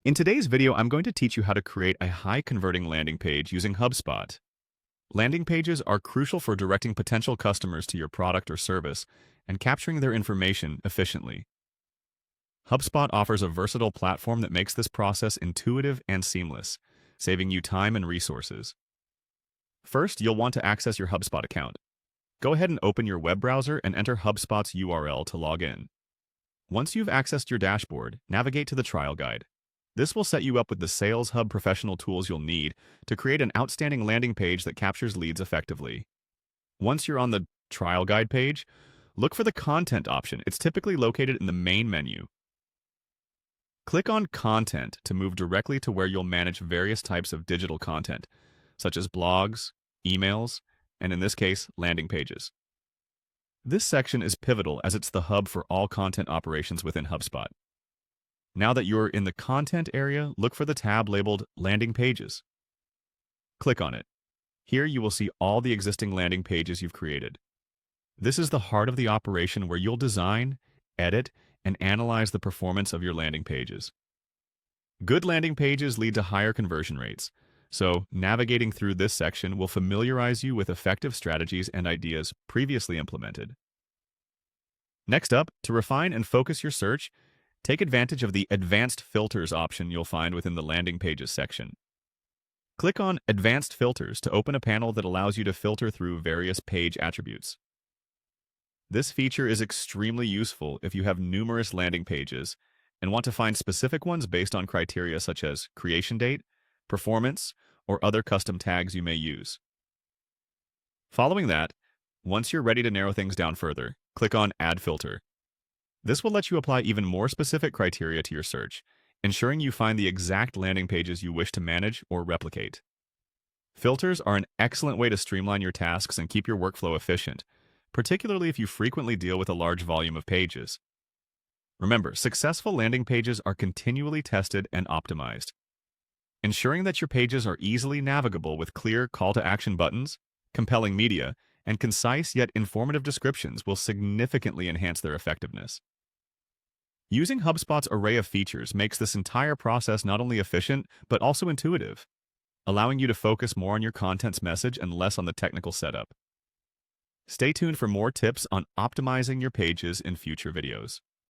In today's video, I'm going to teach you how to create a high-converting landing page using HubSpot. Landing pages are crucial for directing potential customers to your product or service and capturing their information efficiently. HubSpot offers a versatile platform that makes this process intuitive and seamless, saving you time and resources. First, you'll want to access your HubSpot account. Go ahead and open your web browser and enter HubSpot's URL to log in. Once you've accessed your dashboard, navigate to the trial guide. This will set you up with the Sales Hub professional tools you'll need to create an outstanding landing page that captures leads effectively. Once you're on the trial guide page, look for the Content option. It's typically located in the main menu. Click on Content to move directly to where you'll manage various types of digital content, such as blogs, emails, and in this case, landing pages. This section is pivotal as it's the hub for all content operations within HubSpot. Now that you're in the Content area, look for the tab labeled Landing Pages. Click on it. Here you will see all the existing landing pages you've created. This is the heart of the operation where you'll design, edit, and analyze the performance of your landing pages. Good landing pages lead to higher conversion rates, so navigating through this section will familiarize you with effective strategies and ideas previously implemented. Next up, to refine and focus your search, take advantage of the Advanced Filters option you'll find within the Landing Pages section. Click on Advanced Filters to open a panel that allows you to filter through various page attributes. This feature is extremely useful if you have numerous landing pages and want to find specific ones based on criteria such as creation date, performance, or other custom tags you may use. Following that, once you're ready to narrow things down further, click on Add Filter. This will let you apply even more specific criteria to your search, ensuring you find the exact landing pages you wish to manage or replicate. Filters are an excellent way to streamline your tasks and keep your workflow efficient, particularly if you frequently deal with a large volume of pages. Remember, successful landing pages are continually tested and optimized. Ensuring that your pages are easily navigable with clear call-to-action buttons, compelling media, and concise yet informative descriptions will significantly enhance their effectiveness. Using HubSpot's array of features makes this entire process not only efficient, but also intuitive, allowing you to focus more on your content's message and less on the technical setup. Stay tuned for more tips on optimizing your pages in future videos.